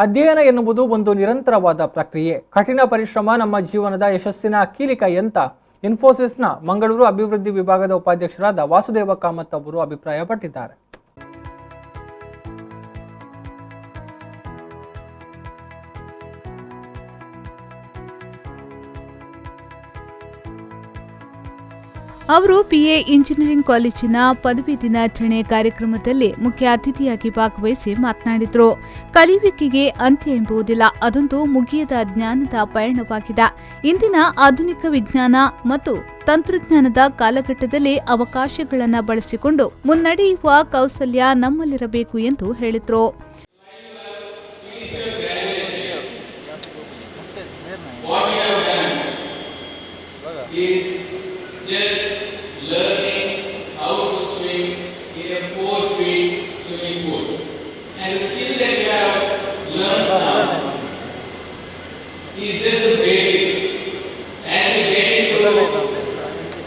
ಅಧ್ಯಯನ ಎನ್ನುವುದು ಒಂದು ನಿರಂತರವಾದ ಪ್ರಕ್ರಿಯೆ. ಕಠಿಣ ಪರಿಶ್ರಮ ನಮ್ಮ ಜೀವನದ ಯಶಸ್ಸಿನ ಕೀಲಿಕ ಅಂತ ಇನ್ಫೋಸಿಸ್ನ ಮಂಗಳೂರು ಅಭಿವೃದ್ಧಿ ವಿಭಾಗದ ಉಪಾಧ್ಯಕ್ಷರಾದ ವಾಸುದೇವ ಕಾಮತ್ ಅವರು ಅಭಿಪ್ರಾಯಪಟ್ಟಿದ್ದಾರೆ. ಅವರು ಪಿಎ ಇಂಜಿನಿಯರಿಂಗ್ ಕಾಲೇಜಿನ ಪದವಿ ದಿನಾಚರಣೆ ಕಾರ್ಯಕ್ರಮದಲ್ಲಿ ಮುಖ್ಯ ಅತಿಥಿಯಾಗಿ ಭಾಗವಹಿಸಿ ಮಾತನಾಡಿದರು. ಕಲಿಯುವಿಕೆಗೆ ಅಂತ್ಯ ಎಂಬುದಿಲ್ಲ, ಅದೊಂದು ಮುಗಿಯದ ಜ್ಞಾನದ ಪಯಣವಾಗಿದೆ. ಇಂದಿನ ಆಧುನಿಕ ವಿಜ್ಞಾನ ಮತ್ತು ತಂತ್ರಜ್ಞಾನದ ಕಾಲಘಟ್ಟದಲ್ಲಿ ಅವಕಾಶಗಳನ್ನು ಬಳಸಿಕೊಂಡು ಮುನ್ನಡೆಯುವ ಕೌಶಲ್ಯ ನಮ್ಮಲ್ಲಿರಬೇಕು ಎಂದು ಹೇಳಿದರು. Just learning how to swim in a 4 feet swimming pool. And the skill that you have learned now is just the basics. As you get into your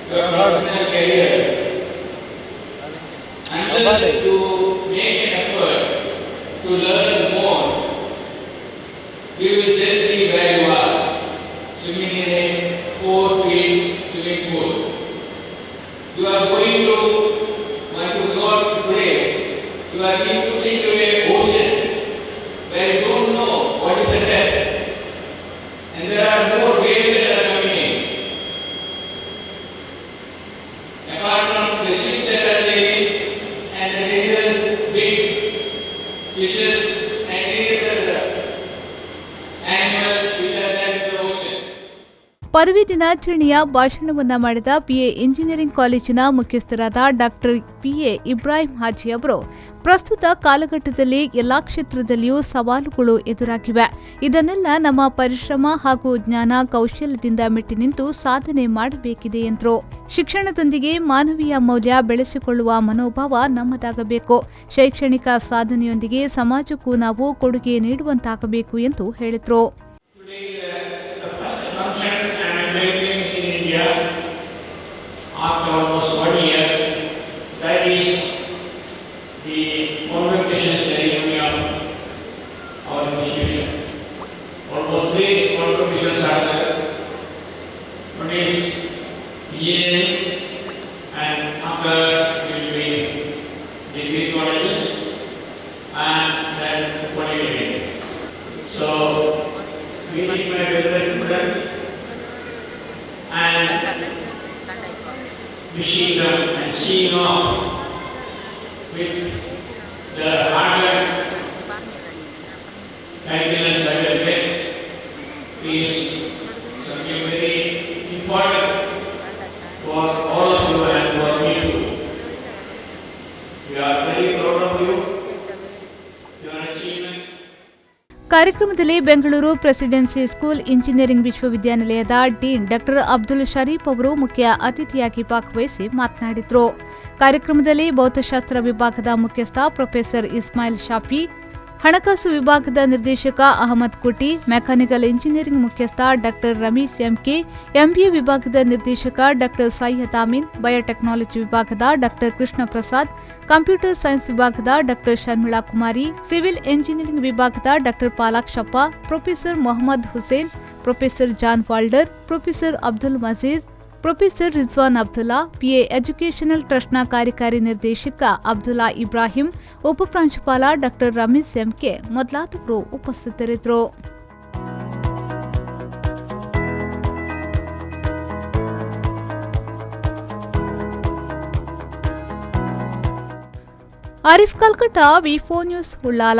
professional career, unless you make an effort to learn more, you will just be where you are, swimming in a 4 feet swimming pool. You are going to, once you go out to play, you are being put into a ocean where you don't know what is the depth. And there are more waves that are coming in. Apart from the ships that are sailing and the dangerous big fishes and dangerous animals which are there in the ocean. ಪದವಿ ದಿನಾಚರಣೆಯ ಭಾಷಣವನ್ನ ಮಾಡಿದ PA engineering ಕಾಲೇಜಿನ ಮುಖ್ಯಸ್ಥರಾದ doctor PA Ibrahim Haji ಅವರು, ಪ್ರಸ್ತುತ ಕಾಲಘಟ್ಟದಲ್ಲಿ ಎಲ್ಲಾ ಕ್ಷೇತ್ರದಲ್ಲಿಯೂ ಸವಾಲುಗಳು ಎದುರಾಗಿವೆ. ಇದನ್ನೆಲ್ಲ ನಮ್ಮ ಪರಿಶ್ರಮ ಹಾಗೂ ಜ್ಞಾನ ಕೌಶಲ್ಯದಿಂದ ಮೆಟ್ಟಿ ನಿಂತು ಸಾಧನೆ ಮಾಡಬೇಕಿದೆ ಎಂದರು. ಶಿಕ್ಷಣದೊಂದಿಗೆ ಮಾನವೀಯ ಮೌಲ್ಯ ಬೆಳೆಸಿಕೊಳ್ಳುವ ಮನೋಭಾವ ನಮ್ಮದಾಗಬೇಕು. ಶೈಕ್ಷಣಿಕ ಸಾಧನೆಯೊಂದಿಗೆ ಸಮಾಜಕ್ಕೂ ನಾವು ಕೊಡುಗೆ ನೀಡುವಂತಾಗಬೇಕು ಎಂದು ಹೇಳಿದರು. After almost 1 year, that is the convocation ceremony of our institution. Almost 3 convocations are there. One is engineering, and after will be degree colleges, and then polytechnic. So we need my favorite students and wishing them and seeing off with the hard work, guidance, certificates is something very important for all of you and for me too. We are very proud of you, your achievement. ಕಾರ್ಯಕ್ರಮದಲ್ಲಿ Bengaluru presidency school engineering ವಿಶ್ವವಿದ್ಯಾನಿಲಯದ dean doctor Abdul Sharif ಅವರು ಮುಖ್ಯ ಅತಿಥಿಯಾಗಿ ಭಾಗವಹಿಸಿ ಮಾತನಾಡಿದರು. ಕಾರ್ಯಕ್ರಮದಲ್ಲಿ ಭೌತಶಾಸ್ತ್ರ ವಿಭಾಗದ ಮುಖ್ಯಸ್ಥ ಪ್ರೊಫೆಸರ್ ಇಸ್ಮಾಯಿಲ್ ಶಾಫಿ, ಹಣಕಾಸು ವಿಭಾಗದ ನಿರ್ದೇಶಕ ಅಹಮದ್ ಕುಟಿ, ಮೆಕ್ಯಾನಿಕಲ್ ಇಂಜಿನಿಯರಿಂಗ್ ಮುಖ್ಯಸ್ಥ ಡಾಕ್ಟರ್ ರಮೀಶ್ ಎಂಕೆ, ಎಂಬಿಎ ವಿಭಾಗದ ನಿರ್ದೇಶಕ ಡಾಕ್ಟರ್ ಸೈಯದ್ ಅಮೀನ್, ಬಯೋಟೆಕ್ನಾಲಜಿ ವಿಭಾಗದ doctor Krishna Prasad, computer science ವಿಭಾಗದ doctor Sharmila Kumari, civil engineering ವಿಭಾಗದ doctor Palakshappa, professor Mohammed Hussain, professor John Walder, professor Abdul Majeed, professor Rizwan Abdulla, PA educational ಟ್ರಸ್ಟ್ನ ಕಾರ್ಯಕಾರಿ ನಿರ್ದೇಶಕ ಅಬ್ದುಲ್ಲಾ ಇಬ್ರಾಹಿಂ, ಉಪಪ್ರಾಂಶುಪಾಲ ಡಾಕ್ಟರ್ ರಮೀಸ್ ಎಂಕೆ ಮೊದಲಾದವರು ಉಪಸ್ಥಿತರಿದ್ದರು. ಆರಿಫ್ ಕಲ್ಕಟ್ಟ, ವಿ4 ನ್ಯೂಸ್, ಉಳ್ಳಾಲ.